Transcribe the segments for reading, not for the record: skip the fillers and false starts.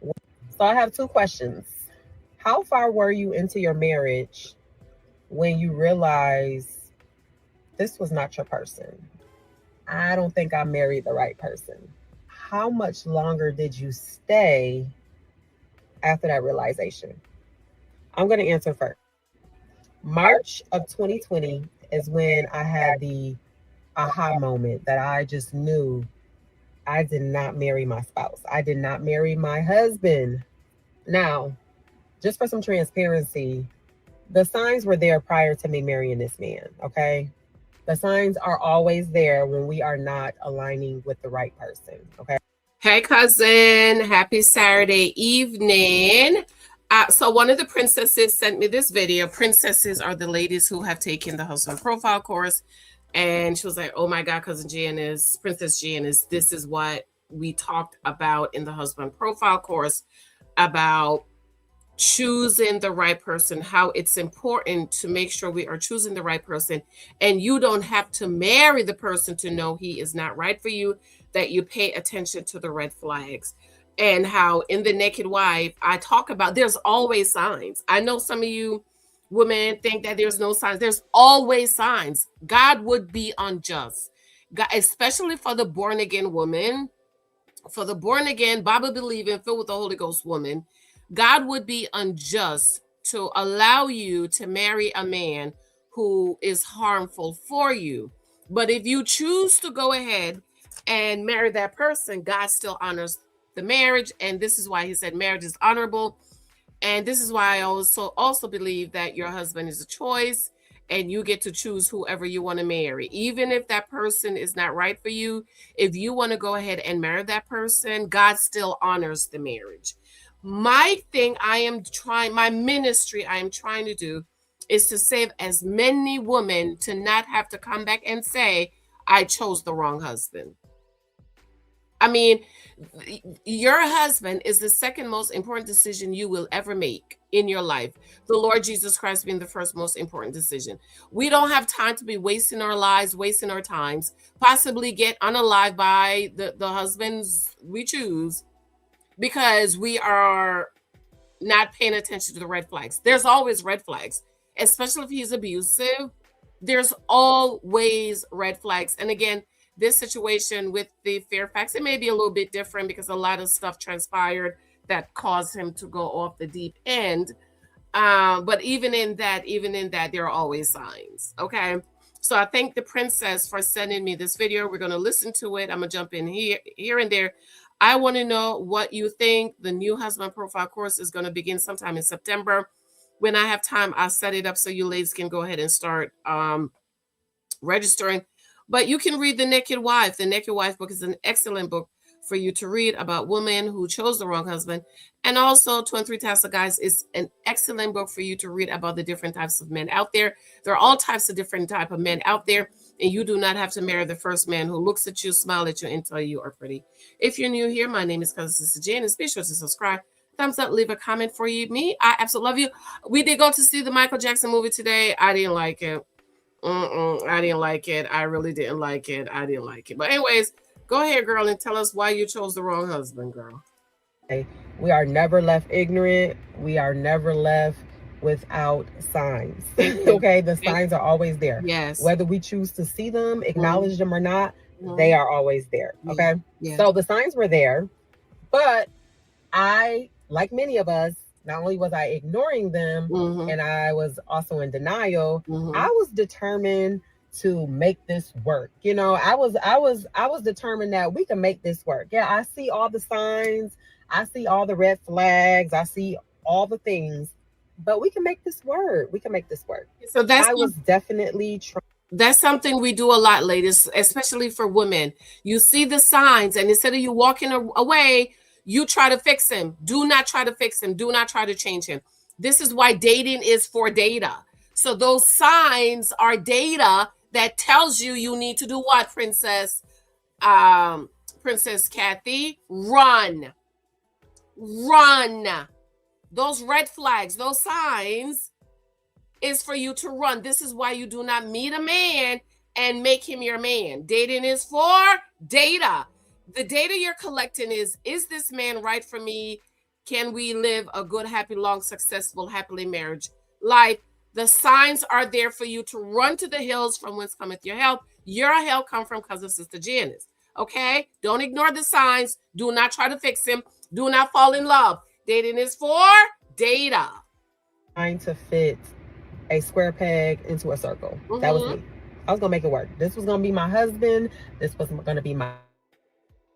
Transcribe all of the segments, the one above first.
So I have two questions. How far were you into your marriage when you realized this was not your person? I don't think I married the right person. How much longer did you stay after that realization? I'm going to answer first. March of 2020 is when I had the aha moment that I just knew I did not marry my spouse. I did not marry my husband. Now, just for some transparency, the signs were there prior to me marrying this man, okay? The signs are always there when we are not aligning with the right person, okay? Hey, cousin. Happy Saturday evening. So one of the princesses sent me this video. Princesses are the ladies who have taken the husband profile course. And she was like, oh my God, cousin Janice, Princess Janice, this is what we talked about in the husband profile course about choosing the right person, how it's important to make sure we are choosing the right person. And you don't have to marry the person to know he is not right for you, that you pay attention to the red flags. And how in The Naked Wife, I talk about there's always signs. I know some of you women think that there's no signs. There's always signs. God would be unjust, God, especially for the born again woman, for the born again, Bible believing, filled with the Holy Ghost woman. God would be unjust to allow you to marry a man who is harmful for you. But if you choose to go ahead and marry that person, God still honors the marriage. And this is why he said marriage is honorable. And this is why I also believe that your husband is a choice and you get to choose whoever you want to marry. Even if that person is not right for you, if you want to go ahead and marry that person, God still honors the marriage. My thing my ministry I am trying to do is to save as many women to not have to come back and say, I chose the wrong husband. I mean, your husband is the second most important decision you will ever make in your life. The Lord Jesus Christ being the first most important decision. We don't have time to be wasting our lives, wasting our times, possibly get unalived by the husbands we choose because we are not paying attention to the red flags. There's always red flags, especially if he's abusive. There's always red flags. And again, this situation with the Fairfax, it may be a little bit different because a lot of stuff transpired that caused him to go off the deep end. But even in that, there are always signs. Okay. So I thank the princess for sending me this video. We're going to listen to it. I'm going to jump in here and there. I want to know what you think. The new husband profile course is going to begin sometime in September. When I have time, I'll set it up so you ladies can go ahead and start registering. But you can read The Naked Wife. The Naked Wife book is an excellent book for you to read about women who chose the wrong husband. And also 23 Types of Guys is an excellent book for you to read about the different types of men out there. There are all types of different type of men out there. And you do not have to marry the first man who looks at you, smile at you, and tell you are pretty. If you're new here, my name is Cousin Sister Janice. Be sure to subscribe. Thumbs up, leave a comment for you. Me, I absolutely love you. We did go to see the Michael Jackson movie today. I didn't like it. I didn't like it. I really didn't like it. I didn't like it. But anyways, go ahead, girl, and tell us why you chose the wrong husband, girl. We are never left ignorant. We are never left without signs. Okay, the signs are always there. Yes. Whether we choose to see them, acknowledge them or not, they are always there. Okay. Yeah. So the signs were there, but I, like many of us, not only was I ignoring them, and I was also in denial, I was determined to make this work. You know, I was determined that we can make this work. Yeah, I see all the signs, I see all the red flags, I see all the things, but we can make this work. We can make this work. So I was definitely trying. That's something we do a lot, ladies, especially for women. You see the signs, and instead of you walking away, you try to fix him. Do not try to fix him. Do not try to change him. This is why dating is for data. So those signs are data that tells you need to do what, Princess? Princess Kathy? Run. Run. Those red flags, those signs is for you to run. This is why you do not meet a man and make him your man. Dating is for data. The data you're collecting is this man right for me? Can we live a good, happy, long, successful, happily marriage life? The signs are there for you to run to the hills from whence cometh your help. Your help come from cousin sister Janice. Okay? Don't ignore the signs. Do not try to fix him. Do not fall in love. Dating is for data. Trying to fit a square peg into a circle. That was me. I was gonna make it work. This was gonna be my husband. This was gonna be my.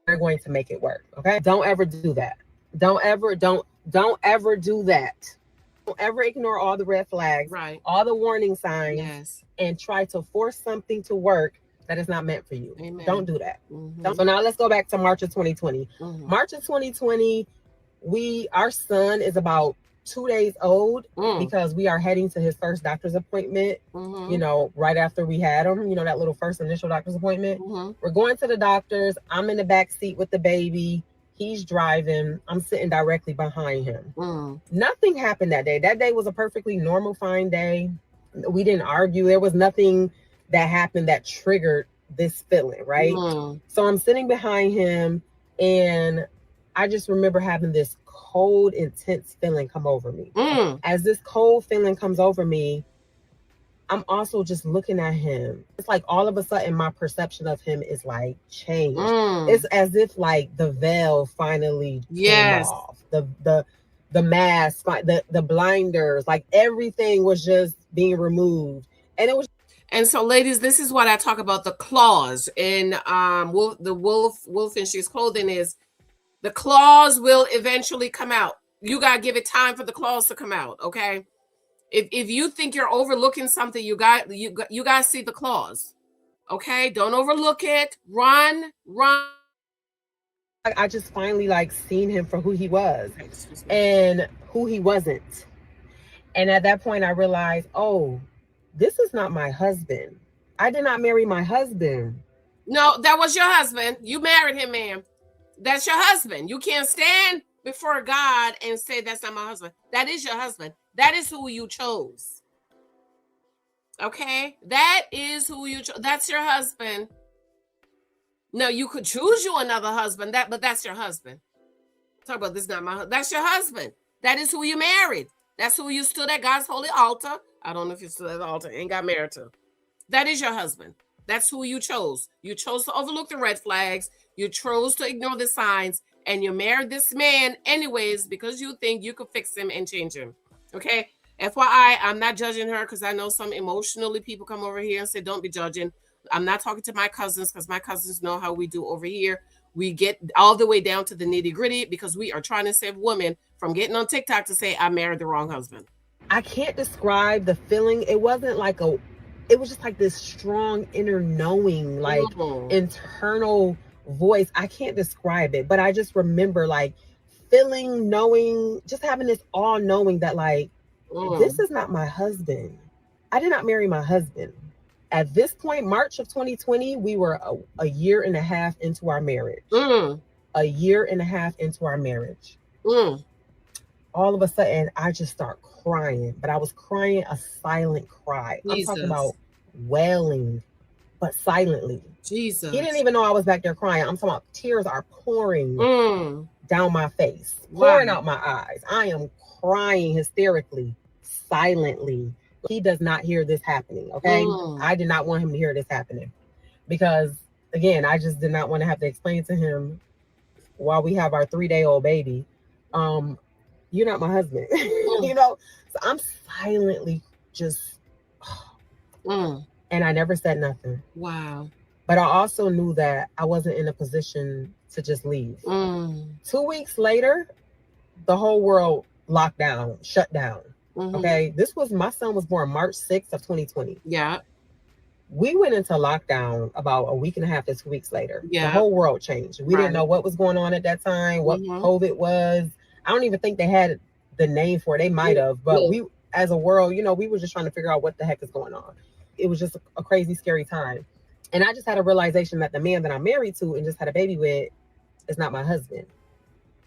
We're going to make it work. Okay. Don't ever do that. Don't ever do that. Don't ever ignore all the red flags, right? All the warning signs, yes, and try to force something to work that is not meant for you. Amen. Don't do that. So now let's go back to March of 2020. March of 2020, our son is about 2 days old because we are heading to his first doctor's appointment, you know, right after we had him, you know, that little first initial doctor's appointment. We're going to the doctor's. I'm in the back seat with the baby. He's driving. I'm sitting directly behind him. Nothing happened that day. That day was a perfectly normal, fine day. We didn't argue. There was nothing that happened that triggered this feeling, right? So I'm sitting behind him, and I just remember having this cold, intense feeling come over me. As this cold feeling comes over me, I'm also just looking at him. It's like all of a sudden my perception of him is like changed. It's as if like the veil finally came off. The mask, the blinders, like everything was just being removed. And it was. And so, ladies, this is what I talk about, the claws in the wolf in sheep's clothing is the claws will eventually come out. You got to give it time for the claws to come out, okay? If you think you're overlooking something, you got to see the claws, okay? Don't overlook it. Run. I just finally like seen him for who he was and who he wasn't. And at that point, I realized, oh, this is not my husband. I did not marry my husband. No, that was your husband. You married him, ma'am. That's your husband. You can't stand before God and say that's not my husband. That is your husband. That is who you chose. Okay? That is who you chose. That's your husband. No, you could choose you another husband, but that's your husband. Talk about this, not my husband. That's your husband. That is who you married. That's who you stood at God's holy altar. I don't know if you stood at the altar and got married to. That is your husband. That's who you chose. You chose to overlook the red flags. You chose to ignore the signs. And you married this man anyways because you think you could fix him and change him. Okay? FYI, I'm not judging her because I know some emotionally people come over here and say, don't be judging. I'm not talking to my cousins because my cousins know how we do over here. We get all the way down to the nitty gritty because we are trying to save women from getting on TikTok to say, I married the wrong husband. I can't describe the feeling. It wasn't like it was just like this strong inner knowing, like internal voice. I can't describe it, but I just remember like feeling, knowing, just having this all knowing that like, this is not my husband. I did not marry my husband. At this point, March of 2020, we were a year and a half into our marriage. A year and a half into our marriage. All of a sudden, I just start crying, but I was crying a silent cry. Jesus. I'm talking about wailing, but silently. Jesus. He didn't even know I was back there crying. I'm talking about tears are pouring down my face, pouring out my eyes. I am crying hysterically, silently. He does not hear this happening, okay? I did not want him to hear this happening because, again, I just did not want to have to explain to him while we have our 3-day-old baby, you're not my husband, you know? So I'm silently just, and I never said nothing. Wow. But I also knew that I wasn't in a position to just leave. 2 weeks later, the whole world locked down, shut down. Okay. My son was born March 6th of 2020. Yeah. We went into lockdown about a week and a half to 2 weeks later. Yeah. The whole world changed. We didn't know what was going on at that time, what COVID was. I don't even think they had the name for it. They might have, but we, as a world, you know, we were just trying to figure out what the heck is going on. It was just a crazy, scary time. And I just had a realization that the man that I'm married to and just had a baby with is not my husband.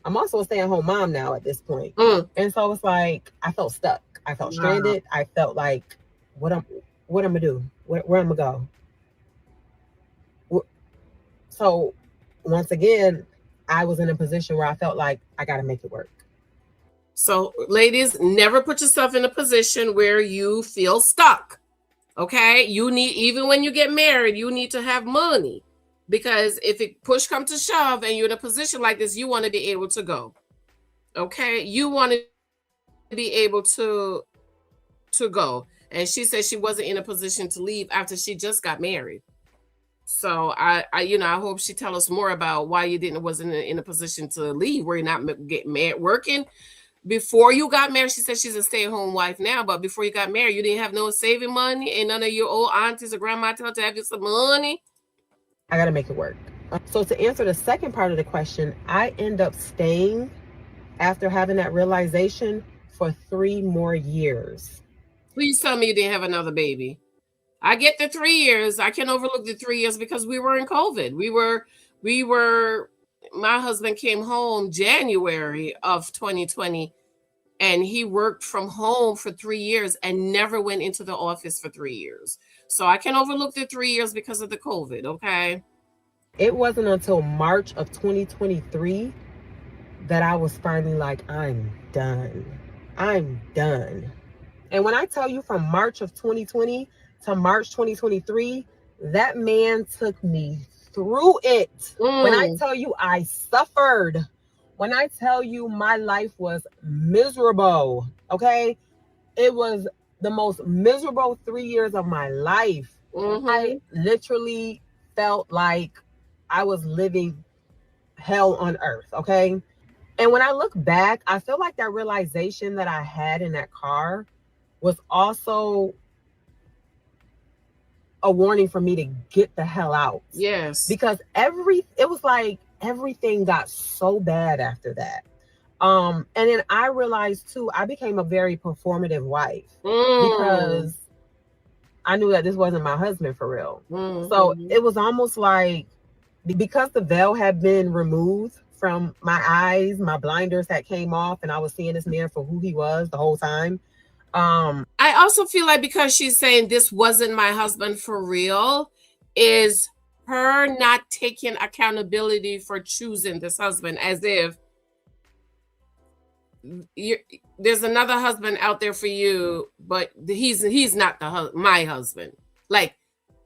I'm also a stay-at-home mom now at this point. And so it's like, I felt stuck. I felt stranded. I felt like, what I'm gonna do? Where I'm gonna go? So once again, I was in a position where I felt like I got to make it work. So, ladies, never put yourself in a position where you feel stuck. Okay? You need, even when you get married, you need to have money. Because if it push comes to shove and you're in a position like this, you want to be able to go. Okay? You want to be able to go. And she said she wasn't in a position to leave after she just got married. So I hope she tell us more about why you wasn't in a position to leave, where you're not getting married, working. Before you got married, she said she's a stay-at-home wife now, but before you got married, you didn't have no saving money, and none of your old aunties or grandma tell to have you some money. I got to make it work. So to answer the second part of the question, I end up staying after having that realization for 3 more years. Please tell me you didn't have another baby. I get the 3 years. I can overlook the 3 years because we were in COVID. We were. My husband came home January of 2020, and he worked from home for 3 years and never went into the office for 3 years. So I can overlook the 3 years because of the COVID, okay? It wasn't until March of 2023 that I was finally like, I'm done. I'm done. And when I tell you from March of 2020 to March 2023, that man took me through it. When I tell you I suffered, when I tell you my life was miserable, okay? It was the most miserable 3 years of my life. I literally felt like I was living hell on earth, okay? And when I look back, I feel like that realization that I had in that car was also a warning for me to get the hell out. Yes. Because it was like everything got so bad after that. And then I realized too, I became a very performative wife because I knew that this wasn't my husband for real. So it was almost like, because the veil had been removed from my eyes, my blinders had came off, and I was seeing this man for who he was the whole time. I also feel like because she's saying this wasn't my husband for real, is her not taking accountability for choosing this husband, as if there's another husband out there for you, but he's not my husband. Like,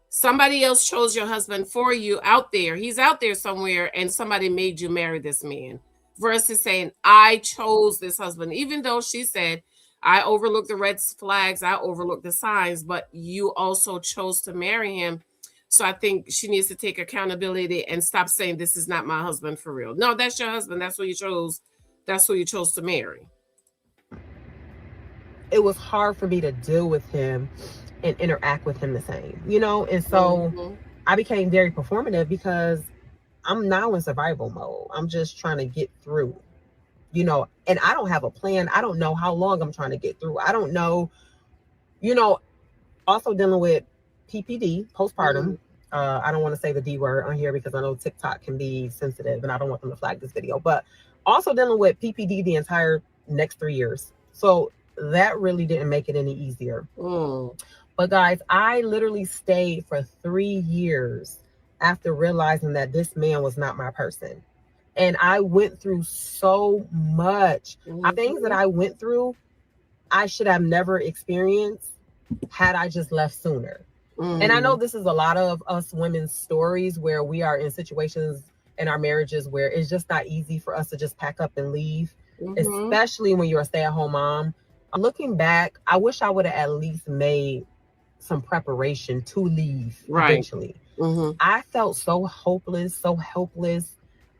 somebody else chose your husband for you out there. He's out there somewhere, and somebody made you marry this man. Versus saying, I chose this husband, even though she said, I overlooked the red flags, I overlooked the signs, but you also chose to marry him. So I think she needs to take accountability and stop saying, this is not my husband for real. No, that's your husband. That's who you chose. That's who you chose to marry. It was hard for me to deal with him and interact with him the same, and so I became very performative because I'm now in survival mode. I'm just trying to get through, and I don't have a plan. I don't know how long I'm trying to get through. I don't know, also dealing with PPD, postpartum. I don't want to say the D word on here because I know TikTok can be sensitive and I don't want them to flag this video, but also dealing with PPD the entire next 3 years. So that really didn't make it any easier. But guys, I literally stayed for 3 years after realizing that this man was not my person. And I went through so much. Things that I went through, I should have never experienced had I just left sooner. And I know this is a lot of us women's stories where we are in situations in our marriages where it's just not easy for us to just pack up and leave, especially when you're a stay-at-home mom. Looking back, I wish I would have at least made some preparation to leave eventually. I felt so hopeless, so helpless.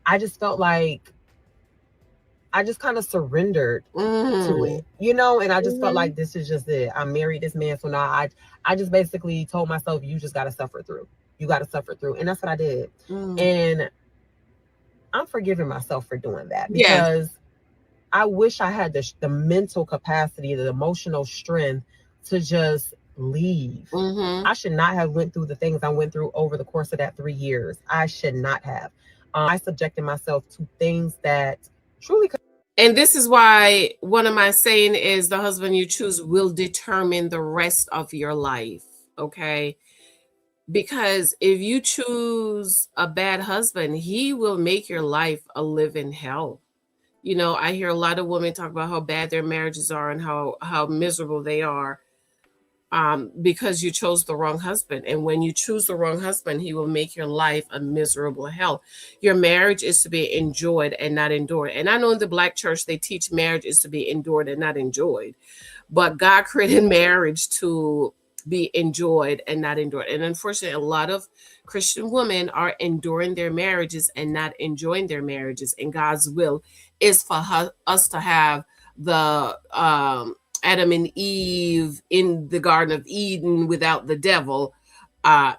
I just felt like I just kind of surrendered to it, and I just felt like this is just it. I married this man, so now I just basically told myself, you just got to suffer through. You got to suffer through. And that's what I did. And I'm forgiving myself for doing that because I wish I had the mental capacity, the emotional strength to just leave. I should not have went through the things I went through over the course of that 3 years. I should not have. I subjected myself to things that truly could. And this is why one of my saying is, the husband you choose will determine the rest of your life. Okay. Because if you choose a bad husband, he will make your life a living hell. You know, I hear a lot of women talk about how bad their marriages are and how miserable they are, because you chose the wrong husband. And when you choose the wrong husband, he will make your life a miserable hell. Your marriage is to be enjoyed and not endured. And I know in the Black church, they teach marriage is to be endured and not enjoyed. But God created marriage to be enjoyed and not endured. And unfortunately, a lot of Christian women are enduring their marriages and not enjoying their marriages. And God's will is for us to have the Adam and Eve in the Garden of Eden without the devil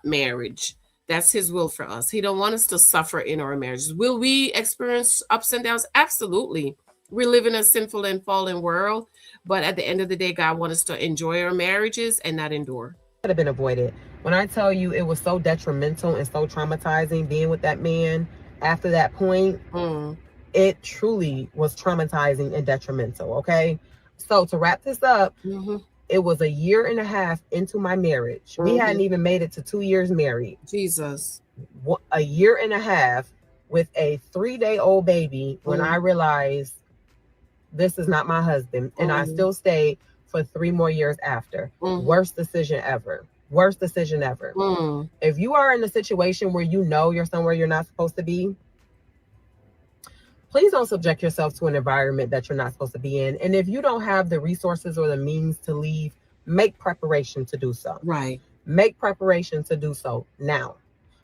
marriage. That's his will for us. He don't want us to suffer in our marriages. Will we experience ups and downs? Absolutely. We live in a sinful and fallen world, but at the end of the day, God wants us to enjoy our marriages and not endure. Could have been avoided. When I tell you it was so detrimental and so traumatizing being with that man after that point, it truly was traumatizing and detrimental. Okay. So to wrap this up, it was 1.5 years into my marriage. We hadn't even made it to 2 years married. Jesus. 1.5 years with a 3-day-old baby when I realized this is not my husband. And I still stayed for 3 more years after. Worst decision ever. Worst decision ever. If you are in a situation where you know you're somewhere you're not supposed to be, please don't subject yourself to an environment that you're not supposed to be in. And if you don't have the resources or the means to leave, make preparation to do so. Right. Make preparation to do so now.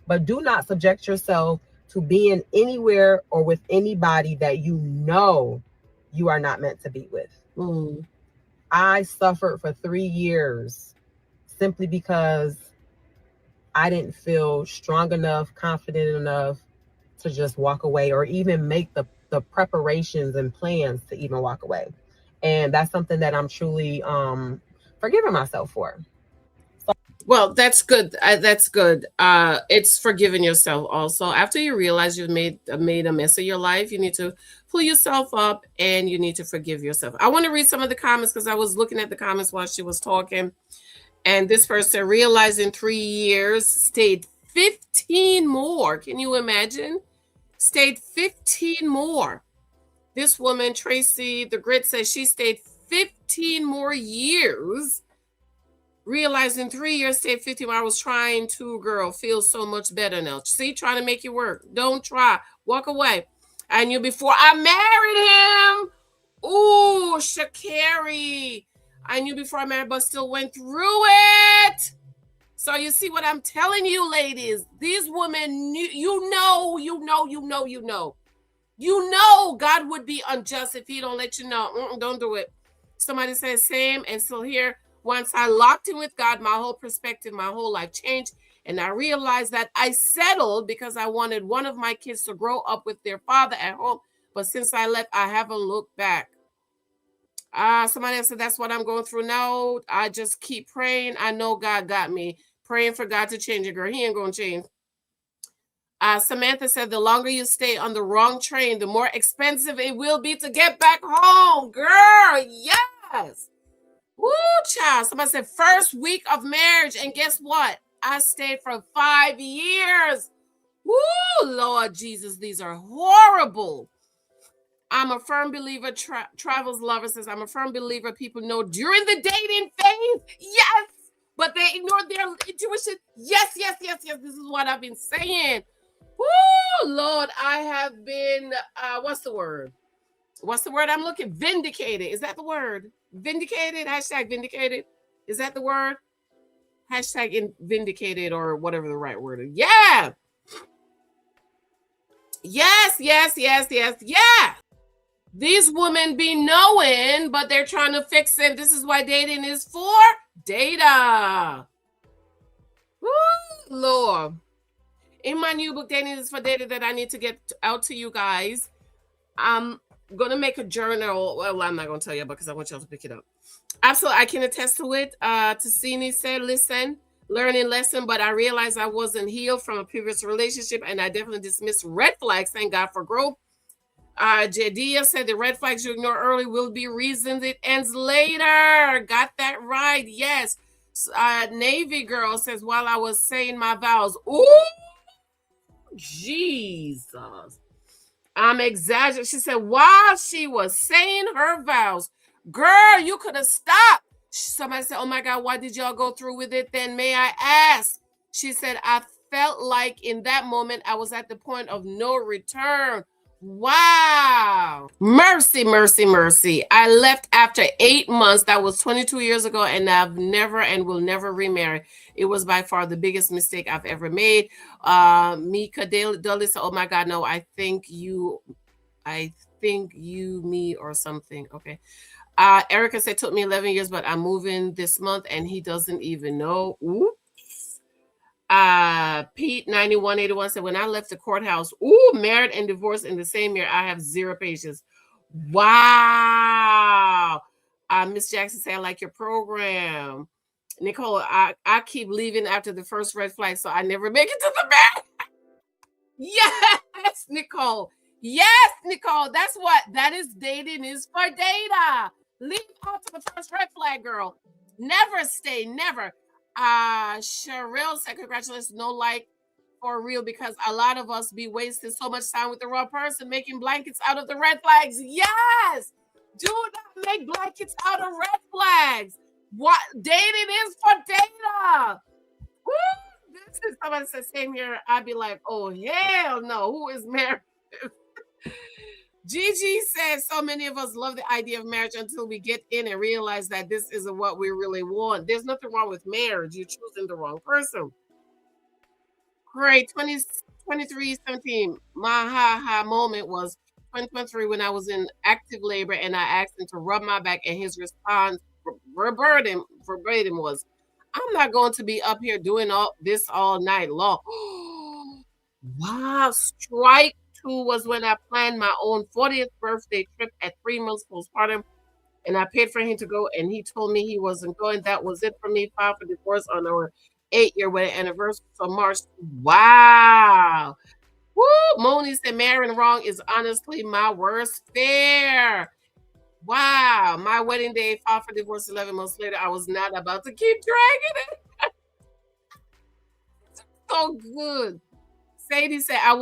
But do not subject yourself to being anywhere or with anybody that you know you are not meant to be with. I suffered for 3 years simply because I didn't feel strong enough, confident enough to just walk away or even make the preparations and plans to even walk away. And that's something that I'm truly forgiving myself for. Well, that's good. That's good. It's forgiving yourself also. After you realize you've made a mess of your life, you need to pull yourself up and you need to forgive yourself. I want to read some of the comments because I was looking at the comments while she was talking. And this person realized in 3 years, stayed 15 more. Can you imagine? Stayed 15 more. This woman, Tracy the Grit, says she stayed 15 more years. Realized in 3 years, stayed 15 more. I was trying to, girl, feel so much better now. See, trying to make you work. Don't try. Walk away. I knew before I married him. Ooh, Shakari. I knew before I married, but still went through it. So you see what I'm telling you, ladies. These women, you know God would be unjust if he don't let you know. Don't do it. Somebody says same and still here. Once I locked in with God, my whole perspective, my whole life changed. And I realized that I settled because I wanted one of my kids to grow up with their father at home. But since I left, I haven't looked back. Somebody else said, that's what I'm going through now. I just keep praying. I know God got me. Praying for God to change it, girl. He ain't going to change. Samantha said, the longer you stay on the wrong train, the more expensive it will be to get back home. Girl, yes. Woo, child. Somebody said, first week of marriage. And guess what? I stayed for 5 years. Woo, Lord Jesus, these are horrible. I'm a firm believer. Travels Lover says, I'm a firm believer. People know during the dating phase, yes, but they ignore their intuition. Yes. This is what I've been saying. Woo, Lord, I have been, what's the word? What's the word I'm looking? Vindicated. Is that the word? Vindicated? Hashtag vindicated. Is that the word? Hashtag vindicated or whatever the right word is. Yeah. Yes. These women be knowing, but they're trying to fix it. This is why dating is for data. Woo, Lord. In my new book, Dating is for Data, that I need to get out to you guys, I'm going to make a journal. Well, I'm not going to tell you because I want y'all to pick it up. Absolutely, I can attest to it. Tassini said, listen, learning lesson, but I realized I wasn't healed from a previous relationship, and I definitely dismissed red flags. Thank God for growth. Jadia said the red flags you ignore early will be reasons it ends later. Got that right. Yes. Navy girl says, while I was saying my vows. Ooh, Jesus. I'm exaggerating. She said, while she was saying her vows, girl, you could have stopped. Somebody said, oh my God, why did y'all go through with it then? May I ask? She said, I felt like in that moment I was at the point of no return. Wow. Mercy, mercy, mercy. I left after 8 months. That was 22 years ago, and I've never and will never remarry. It was by far the biggest mistake I've ever made. Mika Dudley said, oh my God, no, I think you, me, or something. Okay. Erica said, took me 11 years, but I'm moving this month and he doesn't even know. Ooh. Pete 9181 said, when I left the courthouse, married and divorced in the same year, I have zero patience. Wow. Miss Jackson said, I like your program. Nicole, I keep leaving after the first red flag, so I never make it to the back. Yes, Nicole. Yes, Nicole. That's what that is. Dating is for data. Leave after the first red flag, girl. Never stay, never. Cheryl said, congratulations, no like for real, because a lot of us be wasting so much time with the wrong person, making blankets out of the red flags. Yes, do not make blankets out of red flags. What dating is for data. Woo! This is somebody said same here. I'd be like, oh hell no, who is married? Gigi says so many of us love the idea of marriage until we get in and realize that this isn't what we really want. There's nothing wrong with marriage. You're choosing the wrong person. Great. 2317. My ha moment was 2023 when I was in active labor and I asked him to rub my back, and his response verbatim was, I'm not going to be up here doing all this all night long. Wow. Strike two was when I planned my own 40th birthday trip at 3 months postpartum, and I paid for him to go, and he told me he wasn't going. That was it for me. Filed for divorce on our 8-year wedding anniversary. So March. Wow. Woo! Moni said marrying wrong is honestly my worst fear. Wow. My wedding day, filed for divorce 11 months later. I was not about to keep dragging it. So good. Sadie said, I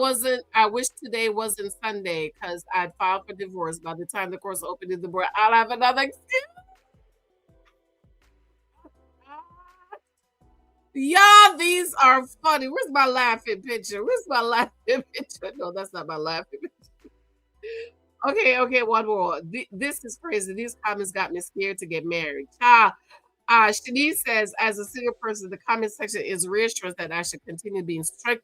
wish today wasn't Sunday because I'd filed for divorce. By the time the course opened in the board, I'll have another excuse. Y'all, these are funny. Where's my laughing picture? Where's my laughing picture? No, that's not my laughing picture. Okay, one more. This is crazy. These comments got me scared to get married. Shanice says, as a single person, the comment section is reassurance that I should continue being strict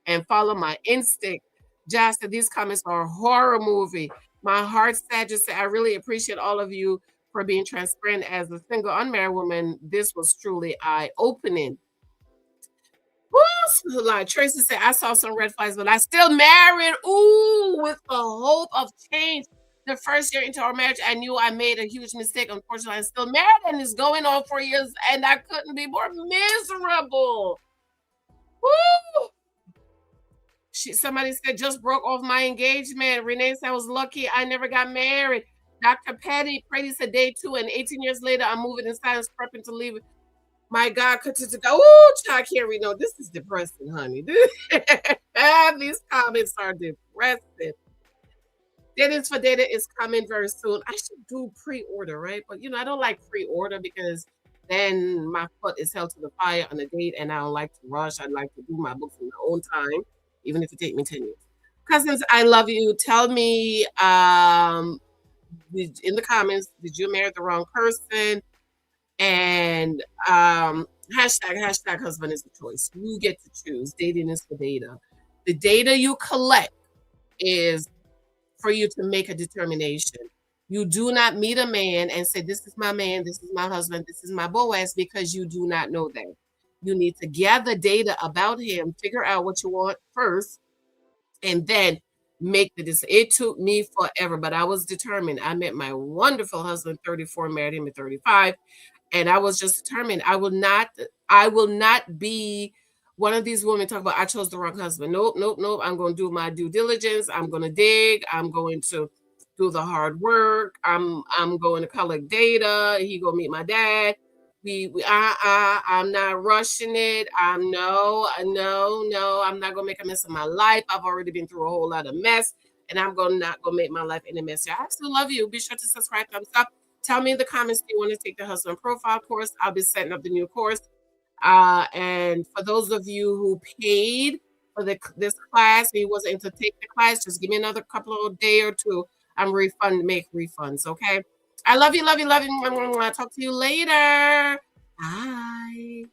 and follow my instinct. Josh said, these comments are a horror movie. My heart's sad. Just say, I really appreciate all of you for being transparent. As a single unmarried woman, this was truly eye-opening. Like Tracy said, I saw some red flags, but I still married. Ooh, with the hope of change. The first year into our marriage, I knew I made a huge mistake. Unfortunately, I'm still married, and it's going on 4 years, and I couldn't be more miserable. Woo! Somebody said, just broke off my engagement. Renee said, I was lucky I never got married. Dr. Patty said, day 2, and 18 years later, I'm moving in silence, prepping to leave. My God, continue to go. Oh, I can't read. No, this is depressing, honey. These comments are depressing. Janice for data is coming very soon. I should do pre-order, right? But I don't like pre-order because then my foot is held to the fire on a date, and I don't like to rush. I'd like to do my books in my own time, even if it take me 10 years. Cousins, I love you. Tell me in the comments, did you marry the wrong person? And hashtag husband is the choice. You get to choose. Dating is for data. The data you collect is for you to make a determination. You do not meet a man and say, this is my man, this is my husband, this is my Boaz, because you do not know that. You need to gather data about him, figure out what you want first, and then make the decision. It took me forever, but I was determined. I met my wonderful husband, 34, married him at 35. And I was just determined. I will not be one of these women talk about, I chose the wrong husband. Nope. I'm going to do my due diligence. I'm going to dig. I'm going to do the hard work. I'm going to collect data. He going to meet my dad. I'm not rushing it. No, I'm not gonna make a mess of my life. I've already been through a whole lot of mess, and I'm gonna not gonna make my life any messier. I still love you. Be sure to subscribe, thumbs up. Tell me in the comments, do you want to take the husband profile course? I'll be setting up the new course. And for those of you who paid for this class, and you wasn't able to take the class, just give me another couple of day or two. Make refunds, okay? I love you, love you, love you. I'll talk to you later. Bye.